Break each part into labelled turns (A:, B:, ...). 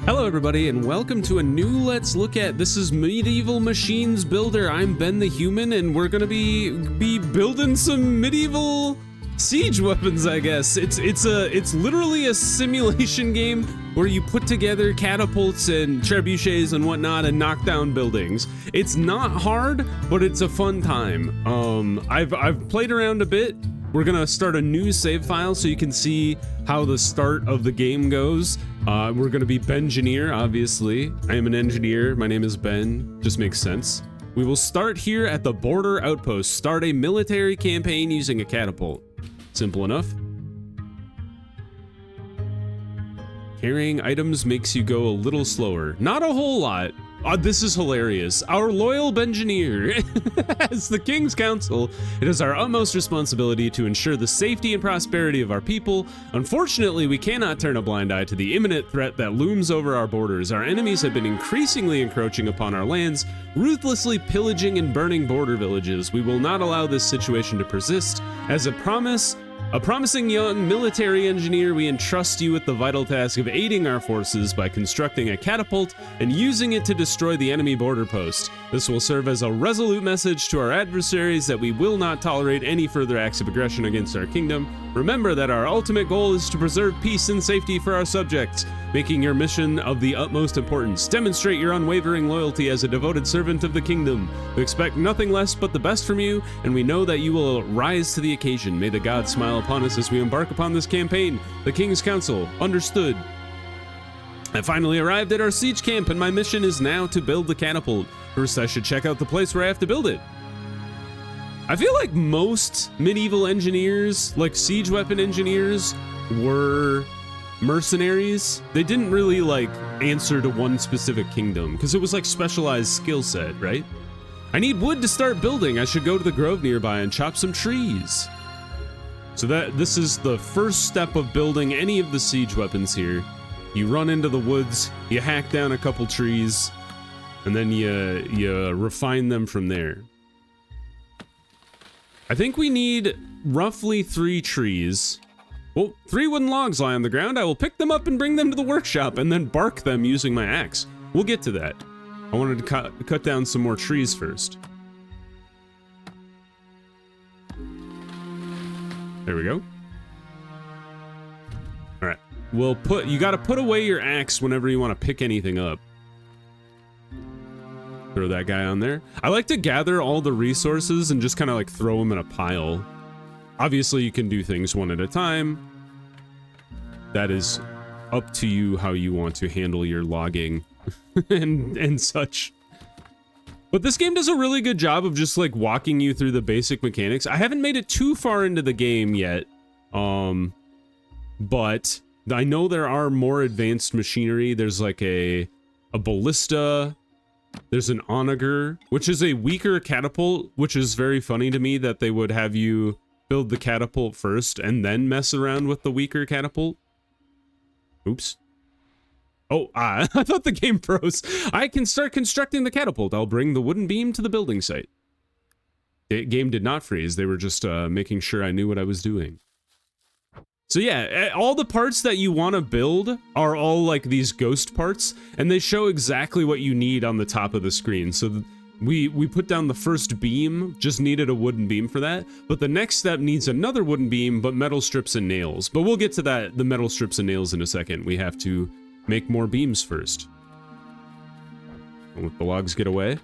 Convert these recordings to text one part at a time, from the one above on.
A: Hello everybody and welcome to a new Let's Look At. This is Medieval Machines Builder. I'm Ben the Human and we're gonna be building some medieval siege weapons, I guess. It's literally a simulation game where you put together catapults and trebuchets and whatnot and knock down buildings. It's not hard, but it's a fun time. I've played around a bit. We're gonna start a new save file so you can see how the start of the game goes. We're gonna be Bengineer, obviously. I am an engineer, my name is Ben, just makes sense. We will start here at the border outpost. Start a military campaign using a catapult. Simple enough. Carrying items makes you go a little slower. Not a whole lot. This is hilarious. Our loyal Bengineer. As the King's Council, it is our utmost responsibility to ensure the safety and prosperity of our people. Unfortunately, we cannot turn a blind eye to the imminent threat that looms over our borders. Our enemies have been increasingly encroaching upon our lands, ruthlessly pillaging and burning border villages. We will not allow this situation to persist. As a promising young military engineer, we entrust you with the vital task of aiding our forces by constructing a catapult and using it to destroy the enemy border post. This will serve as a resolute message to our adversaries that we will not tolerate any further acts of aggression against our kingdom. Remember that our ultimate goal is to preserve peace and safety for our subjects, making your mission of the utmost importance. Demonstrate your unwavering loyalty as a devoted servant of the kingdom. We expect nothing less but the best from you, and we know that you will rise to the occasion. May the gods smile upon us as we embark upon this campaign. The King's Council, understood. I finally arrived at our siege camp, and my mission is now to build the catapult. First, I should check out the place where I have to build it. I feel like most medieval engineers, like siege weapon engineers, were mercenaries. They didn't really like answer to one specific kingdom because it was like specialized skill set, right? I need wood to start building. I should go to the grove nearby and chop some trees. So this is the first step of building any of the siege weapons here. You run into the woods, you hack down a couple trees, and then you refine them from there. I think we need roughly 3 trees. Well, 3 wooden logs lie on the ground. I will pick them up and bring them to the workshop and then bark them using my axe. We'll get to that. I wanted to cut down some more trees first. There we go. All right. You gotta put away your axe whenever you want to pick anything up. Throw that guy on there. I like to gather all the resources and just kind of like throw them in a pile. Obviously, you can do things one at a time. That is up to you how you want to handle your logging and such. But this game does a really good job of just like walking you through the basic mechanics. I haven't made it too far into the game yet, but I know there are more advanced machinery. There's like a ballista. There's an onager, which is a weaker catapult, which is very funny to me that they would have you build the catapult first and then mess around with the weaker catapult. Oops. Oh, I thought the game froze. I can start constructing the catapult. I'll bring the wooden beam to the building site. The game did not freeze. They were just making sure I knew what I was doing. So yeah, all the parts that you want to build are all like these ghost parts, and they show exactly what you need on the top of the screen. So we put down the first beam, just needed a wooden beam for that, but the next step needs another wooden beam, but metal strips and nails. But we'll get to that, the metal strips and nails, in a second. We have to make more beams first. Don't let the logs get away.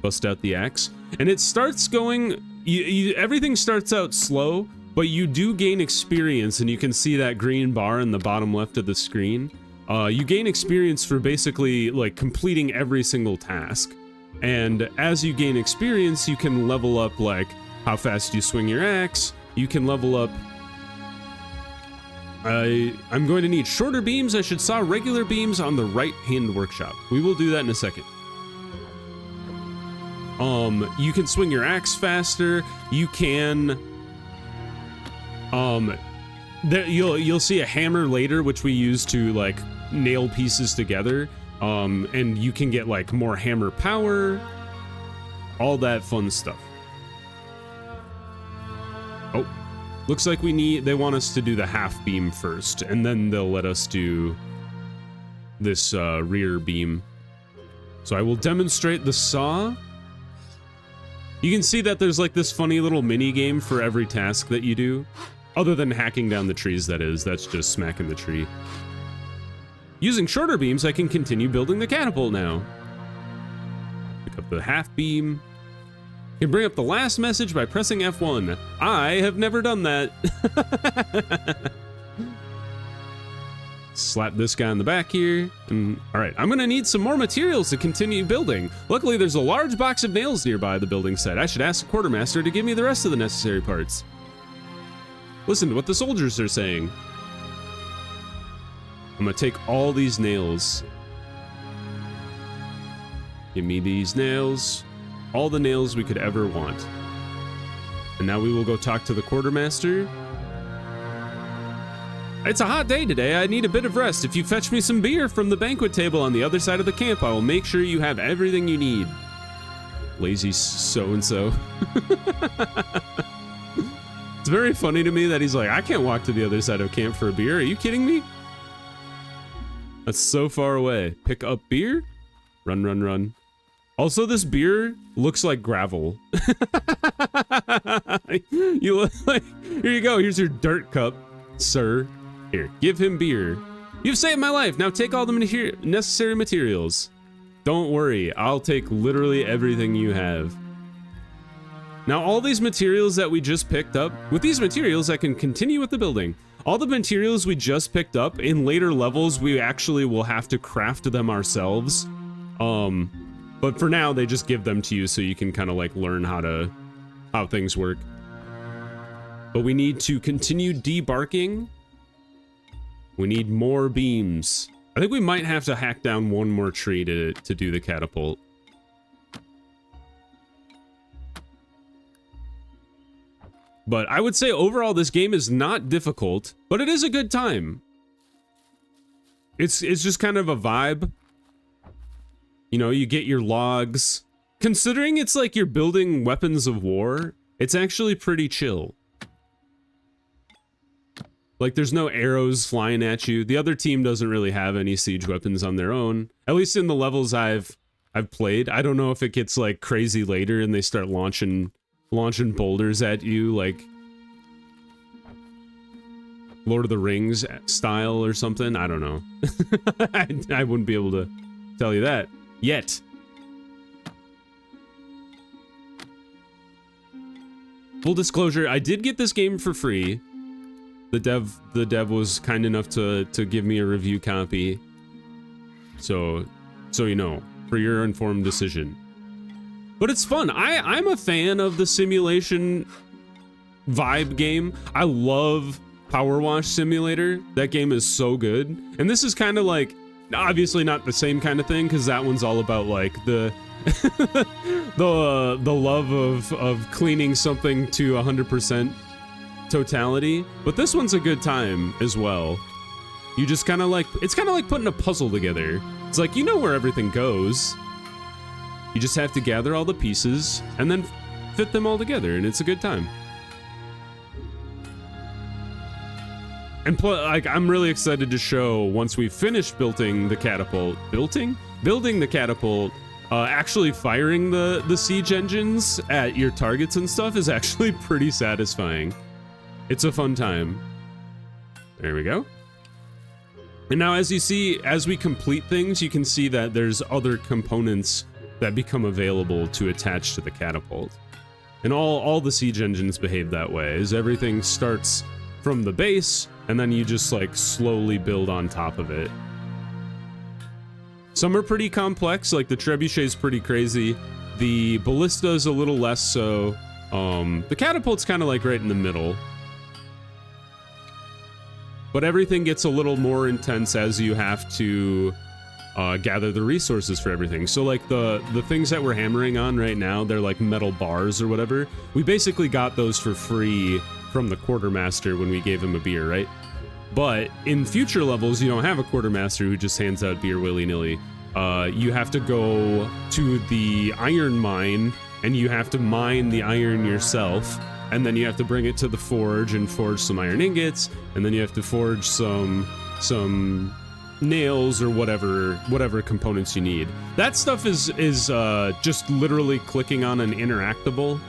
A: Bust out the axe. And it starts going, everything starts out slow, but you do gain experience, and you can see that green bar in the bottom left of the screen. You gain experience for basically like completing every single task. And as you gain experience, you can level up like how fast you swing your axe. You can level up. I'm going to need shorter beams. I should saw regular beams on the right-hand workshop. We will do that in a second. You can swing your axe faster. You can you'll see a hammer later, which we use to like nail pieces together. And you can get like more hammer power, all that fun stuff. Oh, looks like they want us to do the half beam first, and then they'll let us do rear beam. So I will demonstrate the saw. You can see that there's like this funny little mini game for every task that you do. Other than hacking down the trees, that is. That's just smacking the tree. Using shorter beams, I can continue building the catapult now. Pick up the half beam. Can bring up the last message by pressing F1. I have never done that. Slap this guy on the back here. And all right, I'm gonna need some more materials to continue building. Luckily, there's a large box of nails nearby the building site. I should ask the quartermaster to give me the rest of the necessary parts. Listen to what the soldiers are saying. I'm gonna take all these nails. Give me these nails. All the nails we could ever want. And now we will go talk to the quartermaster. It's a hot day today. I need a bit of rest. If you fetch me some beer from the banquet table on the other side of the camp, I will make sure you have everything you need. Lazy so-and-so. It's very funny to me that he's like, I can't walk to the other side of camp for a beer. Are you kidding me? That's so far away. Pick up beer? Run, run, run. Also, this beer looks like gravel. You look like, here you go. Here's your dirt cup, sir. Here, give him beer. You've saved my life. Now take all the necessary materials. Don't worry, I'll take literally everything you have. Now, all these materials that we just picked up, with these materials, I can continue with the building. All the materials we just picked up, in later levels, we actually will have to craft them ourselves. But for now, they just give them to you so you can kind of like learn how things work. But we need to continue debarking. We need more beams. I think we might have to hack down one more tree to do the catapult. But I would say overall this game is not difficult, but it is a good time. It's just kind of a vibe. You know, you get your logs. Considering it's like you're building weapons of war, it's actually pretty chill. Like, there's no arrows flying at you. The other team doesn't really have any siege weapons on their own. At least in the levels I've played. I don't know if it gets, like, crazy later and they start launching boulders at you, like Lord of the Rings style or something. I don't know. I wouldn't be able to tell you that yet. Full disclosure, I did get this game for free. The dev was kind enough to give me a review copy. So you know, for your informed decision. But it's fun. I'm a fan of the simulation vibe game. I love Power Wash Simulator. That game is so good. And this is kind of like, obviously not the same kind of thing, because that one's all about like the the love of cleaning something to 100% totality. But this one's a good time as well. You just kind of like, it's kind of like putting a puzzle together. It's like, you know where everything goes. You just have to gather all the pieces and then fit them all together, and it's a good time. And like, I'm really excited to show once we've finished building the catapult, actually firing the siege engines at your targets and stuff is actually pretty satisfying. It's a fun time. There we go. And now, as you see, as we complete things, you can see that there's other components that become available to attach to the catapult. And all the siege engines behave that way, as everything starts from the base, and then you just like slowly build on top of it. Some are pretty complex, like the trebuchet's pretty crazy. The ballista's a little less so. The catapult's kind of like right in the middle. But everything gets a little more intense as you have to gather the resources for everything. So like the things that we're hammering on right now, they're like metal bars or whatever. We basically got those for free from the quartermaster when we gave him a beer, right? But in future levels, you don't have a quartermaster who just hands out beer willy-nilly. You have to go to the iron mine, and you have to mine the iron yourself, and then you have to bring it to the forge and forge some iron ingots, and then you have to forge some nails or whatever components you need. That stuff is just literally clicking on an interactable.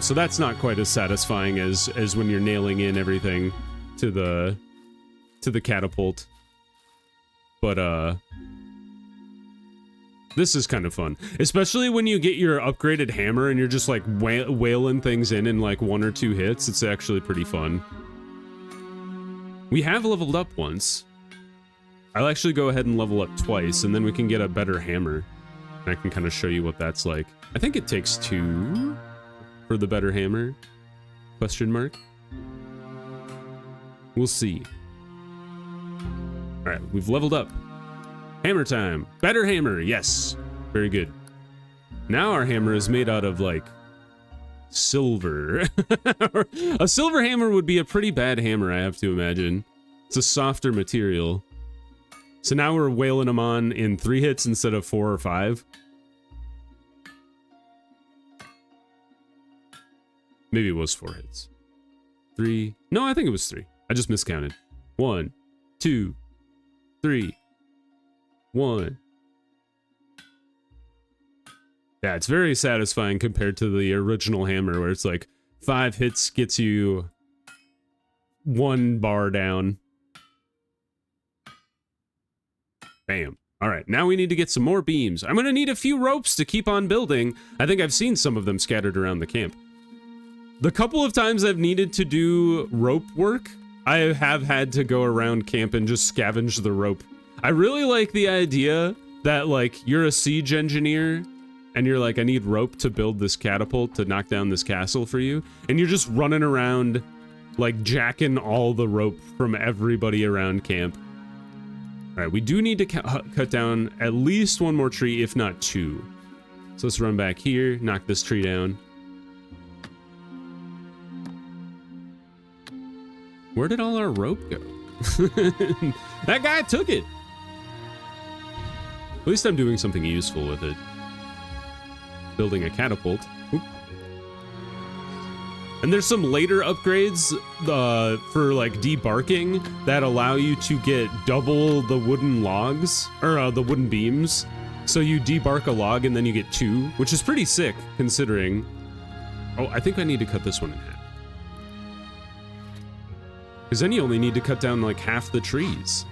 A: So that's not quite as satisfying as when you're nailing in everything to the catapult. But this is kind of fun, especially when you get your upgraded hammer and you're just like wailing things in like 1 or 2 hits. It's actually pretty fun. We have leveled up once. I'll actually go ahead and level up twice, and then we can get a better hammer. And I can kind of show you what that's like. I think it takes 2 for the better hammer? Question mark? We'll see. All right, we've leveled up. Hammer time. Better hammer. Yes. Very good. Now our hammer is made out of, like, silver. A silver hammer would be a pretty bad hammer, I have to imagine. It's a softer material. So now we're wailing them on in 3 hits instead of 4 or 5. Maybe it was 4 hits. 3. No, I think it was 3. I just miscounted. 1, 2, 3. 1. Yeah, it's very satisfying compared to the original hammer where it's like 5 hits gets you 1 bar down. Bam. All right, now we need to get some more beams. I'm gonna need a few ropes to keep on building. I think I've seen some of them scattered around the camp. The couple of times I've needed to do rope work, I have had to go around camp and just scavenge the rope. I really like the idea that, like, you're a siege engineer and you're like, I need rope to build this catapult to knock down this castle for you. And you're just running around, like, jacking all the rope from everybody around camp. All right, we do need to cut down at least 1 more tree, if not 2. So let's run back here, knock this tree down. Where did all our rope go? That guy took it. At least I'm doing something useful with it. Building a catapult. Oop. And there's some later upgrades for like debarking that allow you to get double the wooden logs, or the wooden beams. So you debark a log and then you get 2, which is pretty sick considering. Oh, I think I need to cut this one in half. Because then you only need to cut down like half the trees.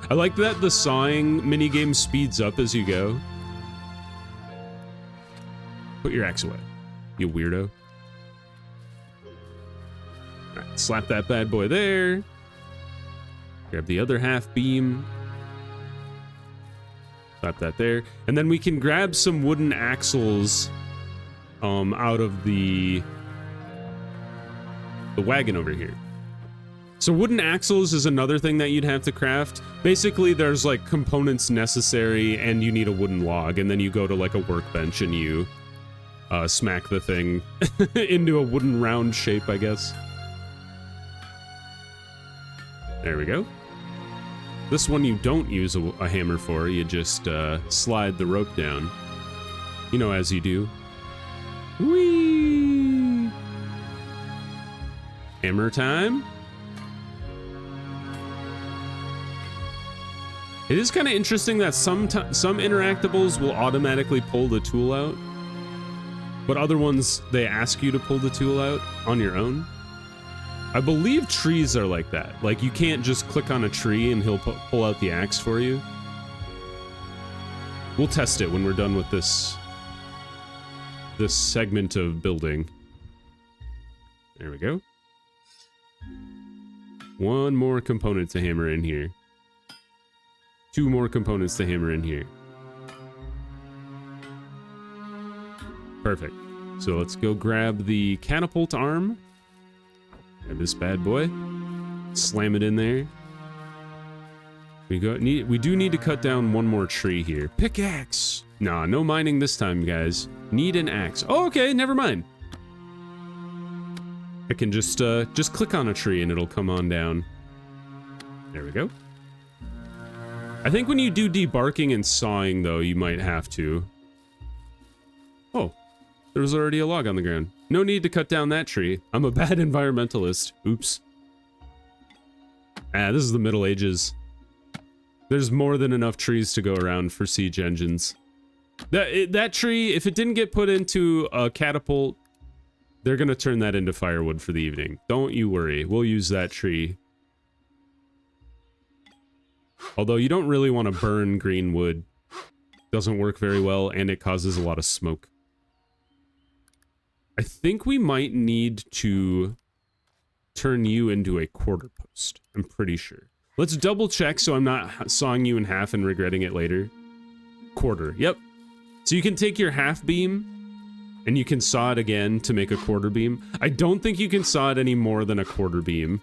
A: I like that the sawing minigame speeds up as you go. Put your axe away, you weirdo. Alright, slap that bad boy there. Grab the other half beam. Slap that there. And then we can grab some wooden axles out of the wagon over here. So wooden axles is another thing that you'd have to craft. Basically, there's like components necessary and you need a wooden log, and then you go to like a workbench and you smack the thing into a wooden round shape, I guess. There we go. This one you don't use a hammer for, you just slide the rope down. You know, as you do. Whee! Hammer time. It is kind of interesting that some interactables will automatically pull the tool out, but other ones, they ask you to pull the tool out on your own. I believe trees are like that. Like, you can't just click on a tree and he'll pull out the axe for you. We'll test it when we're done with this segment of building. There we go. 1 more component to hammer in here. 2 more components to hammer in here. Perfect. So let's go grab the catapult arm. Grab this bad boy. Slam it in there. We do need to cut down 1 more tree here. Pickaxe! Nah, no mining this time, guys. Need an axe. Oh, okay, never mind. I can just click on a tree and it'll come on down. There we go. I think when you do debarking and sawing, though, you might have to. Oh, there was already a log on the ground. No need to cut down that tree. I'm a bad environmentalist. Oops. Ah, this is the Middle Ages. There's more than enough trees to go around for siege engines. That tree, if it didn't get put into a catapult, they're gonna turn that into firewood for the evening. Don't you worry, we'll use that tree. Although you don't really want to burn green wood. Doesn't work very well, and it causes a lot of smoke. I think we might need to turn you into a quarter post. I'm pretty sure. Let's double check so I'm not sawing you in half and regretting it later. Quarter, yep. So you can take your half beam and you can saw it again to make a quarter beam. I don't think you can saw it any more than a quarter beam.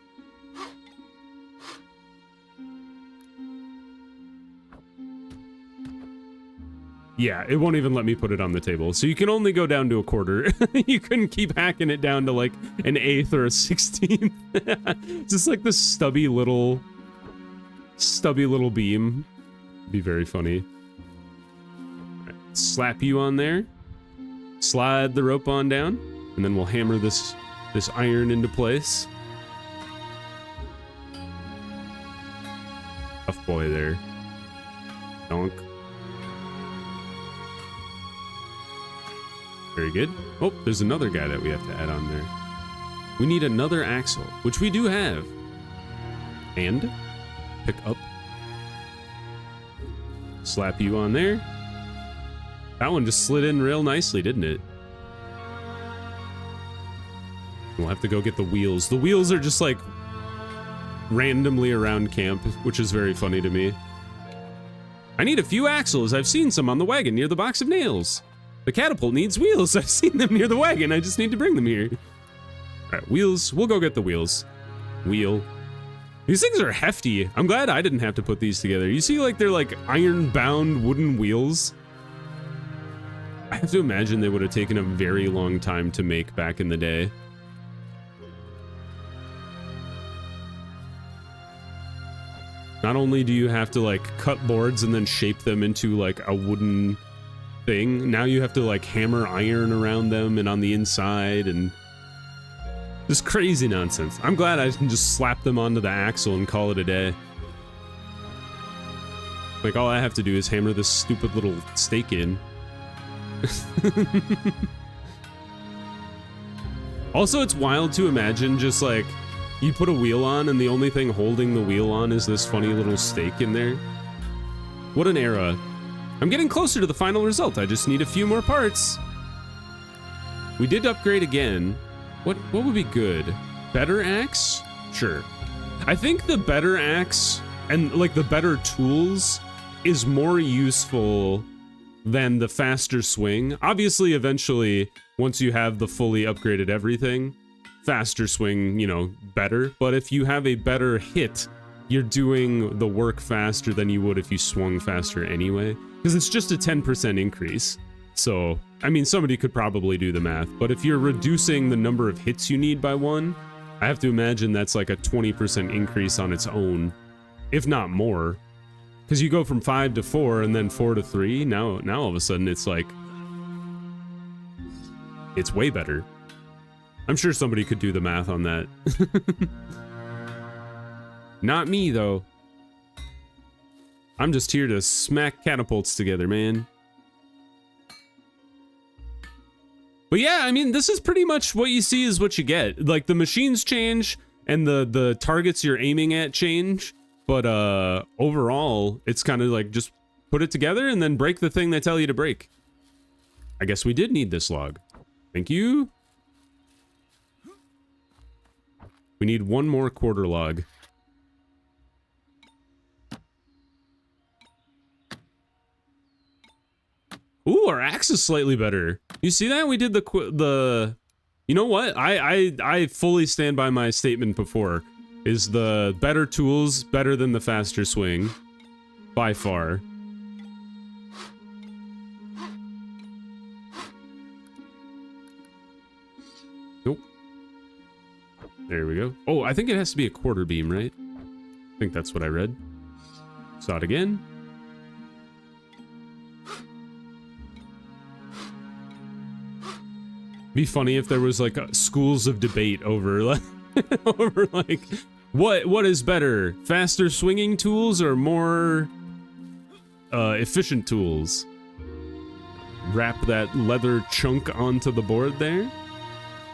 A: Yeah, it won't even let me put it on the table. So you can only go down to a quarter. You couldn't keep hacking it down to like an eighth or a 16th. It's just like this stubby little beam. Be very funny. Right, slap you on there. Slide the rope on down. And then we'll hammer this iron into place. Tough boy there. Donk. Very good. Oh, there's another guy that we have to add on there. We need another axle, which we do have. And pick up. Slap you on there. That one just slid in real nicely, didn't it? We'll have to go get the wheels. The wheels are just like randomly around camp, which is very funny to me. I need a few axles. I've seen some on the wagon near the box of nails. The catapult needs wheels. I've seen them near the wagon. I just need to bring them here. All right, wheels. We'll go get the wheels. Wheel. These things are hefty. I'm glad I didn't have to put these together. You see, like, they're like iron-bound wooden wheels. I have to imagine they would have taken a very long time to make back in the day. Not only do you have to, like, cut boards and then shape them into, like, a wooden thing. Now you have to like hammer iron around them and on the inside and just crazy nonsense. I'm glad I can just slap them onto the axle and call it a day. Like all I have to do is hammer this stupid little stake in. Also, it's wild to imagine just like you put a wheel on and the only thing holding the wheel on is this funny little stake in there. What an era. I'm getting closer to the final result. I just need a few more parts. We did upgrade again. What would be good? Better axe? Sure. I think the better axe and like the better tools is more useful than the faster swing. Obviously, eventually, once you have the fully upgraded everything, faster swing, you know, better. But if you have a better hit, you're doing the work faster than you would if you swung faster anyway. Because it's just a 10% increase. So, I mean, somebody could probably do the math. But if you're reducing the number of hits you need by one, I have to imagine that's like a 20% increase on its own. If not more. Because you go from 5 to 4 and then 4 to 3. Now all of a sudden it's like... it's way better. I'm sure somebody could do the math on that. Not me, though. I'm just here to smack catapults together, man. But yeah, I mean, this is pretty much what you see is what you get. Like, the machines change, and the targets you're aiming at change. But overall, it's kind of like just put it together and then break the thing they tell you to break. I guess we did need this log. Thank you. We need one more quarter log. Ooh, our axe is slightly better. You see that? We did the... You know what? I fully stand by my statement before. Is the better tools better than the faster swing? By far. Nope. There we go. Oh, I think it has to be a quarter beam, right? I think that's what I read. Saw it again. Be funny if there was like schools of debate over like over like What is better? Faster swinging tools or more efficient tools? Wrap that leather chunk onto the board there.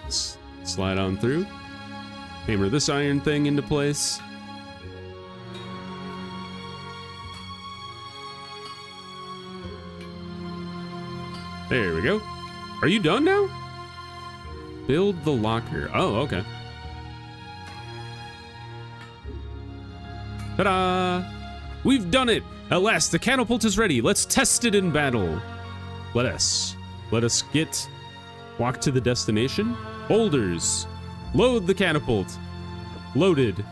A: Slide on through. Hammer this iron thing into place. There we go. Are you done now? Build the locker. Oh, okay. Ta-da! We've done it! At last, the catapult is ready. Let's test it in battle. Let us walk to the destination. Boulders. Load the catapult. Loaded.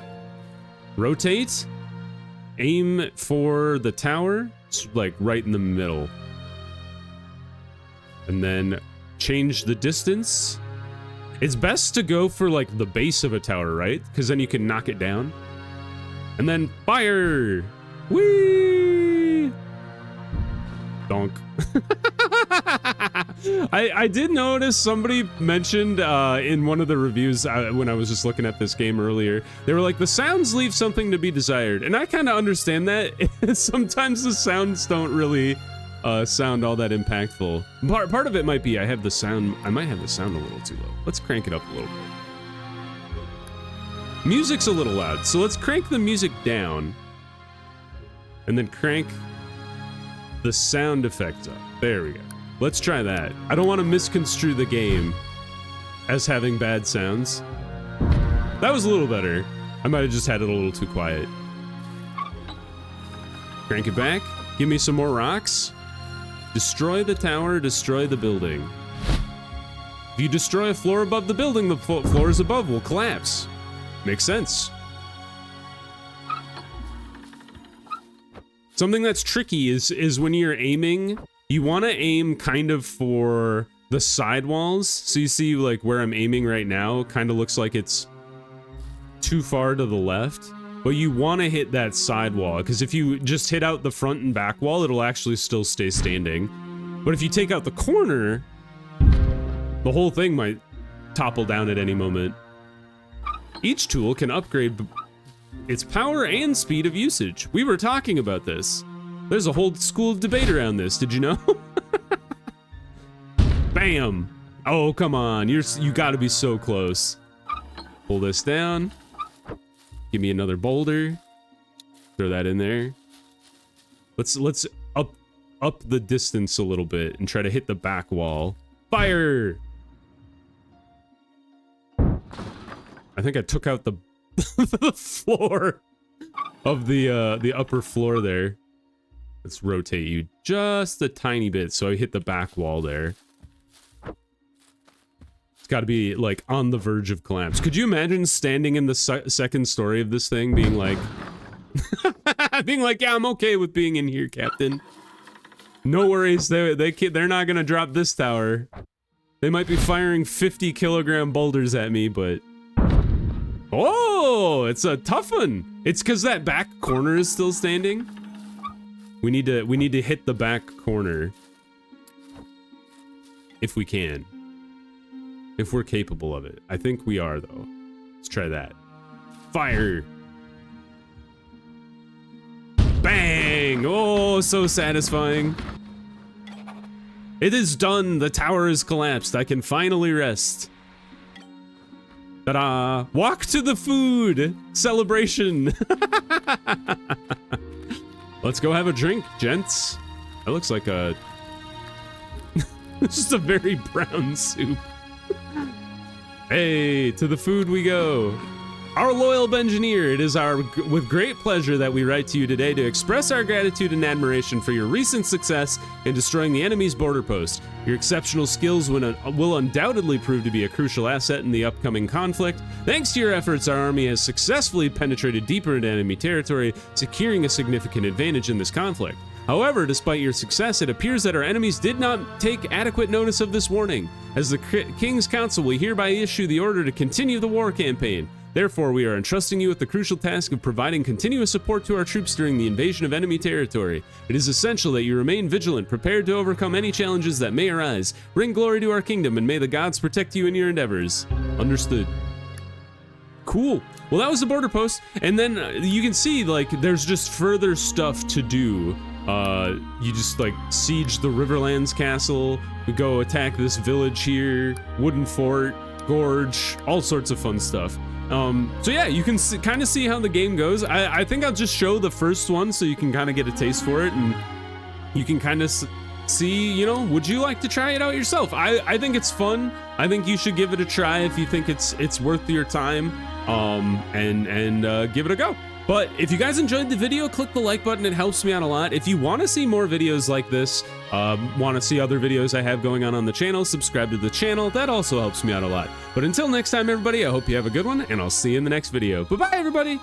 A: Rotate. Aim for the tower. It's like right in the middle. And then change the distance. It's best to go for like the base of a tower, right? Because then you can knock it down. And then fire! Whee! Donk. I did notice somebody mentioned in one of the reviews when I was just looking at this game earlier, they were like, the sounds leave something to be desired. And I kind of understand that. Sometimes the sounds don't really sound all that impactful. Part of it might be I might have the sound a little too low. Let's crank it up a little bit. Music's a little loud, so let's crank the music down and then crank the sound effects up. There we go. Let's try that. I don't want to misconstrue the game as having bad sounds. That was a little better. I might have just had it a little too quiet. Crank it back. Give me some more rocks. Destroy the tower, destroy the building. If you destroy a floor above the building, the floors above will collapse. Makes sense. Something that's tricky is when you're aiming, you want to aim kind of for the side walls. So you see like where I'm aiming right now kind of looks like it's too far to the left, but you want to hit that side wall because if you just hit out the front and back wall, it'll actually still stay standing. But if you take out the corner, the whole thing might topple down at any moment. Each tool can upgrade its power and speed of usage. We were talking about this. There's a whole school of debate around this. Did you know? Bam! Oh, come on. You gotta be so close. Pull this down. Give me another boulder. Throw that in there. Let's up the distance a little bit and try to hit the back wall. Fire! I think I took out the the floor of the upper floor there. Let's rotate you just a tiny bit so I hit the back wall there. It's got to be like on the verge of collapse. Could you imagine standing in the second story of this thing being like being like, yeah, I'm okay with being in here, Captain. No worries, they're not gonna drop this tower. They might be firing 50-kilogram boulders at me, but oh, it's a tough one. It's because that back corner is still standing. We need to hit the back corner if we can. If we're capable of it. I think we are though. Let's try that. Fire. Bang! Oh, so satisfying. It is done. The tower is collapsed. I can finally rest. Ta-da! Walk to the food! Celebration! Let's go have a drink, gents. That looks like a... just a very brown soup. Hey, to the food we go. Our loyal Bengineer, it is with great pleasure that we write to you today to express our gratitude and admiration for your recent success in destroying the enemy's border post. Your exceptional skills will undoubtedly prove to be a crucial asset in the upcoming conflict. Thanks to your efforts, our army has successfully penetrated deeper into enemy territory, securing a significant advantage in this conflict. However, despite your success, it appears that our enemies did not take adequate notice of this warning. As the King's Council, we hereby issue the order to continue the war campaign. Therefore, we are entrusting you with the crucial task of providing continuous support to our troops during the invasion of enemy territory. It is essential that you remain vigilant, prepared to overcome any challenges that may arise. Bring glory to our kingdom, and may the gods protect you in your endeavors. Understood. Cool. Well, that was the border post, and then you can see like there's just further stuff to do. You just like siege the Riverlands castle, go attack this village here, wooden fort, gorge, all sorts of fun stuff. So yeah, you can kind of see how the game goes. I think I'll just show the first one so you can kind of get a taste for it, and you can kind of see, you know, would you like to try it out yourself? I think it's fun. I think you should give it a try if you think it's worth your time, and give it a go. But if you guys enjoyed the video, click the like button. It helps me out a lot. If you want to see more videos like this, want to see other videos I have going on the channel, subscribe to the channel. That also helps me out a lot. But until next time, everybody, I hope you have a good one, and I'll see you in the next video. Bye-bye, everybody.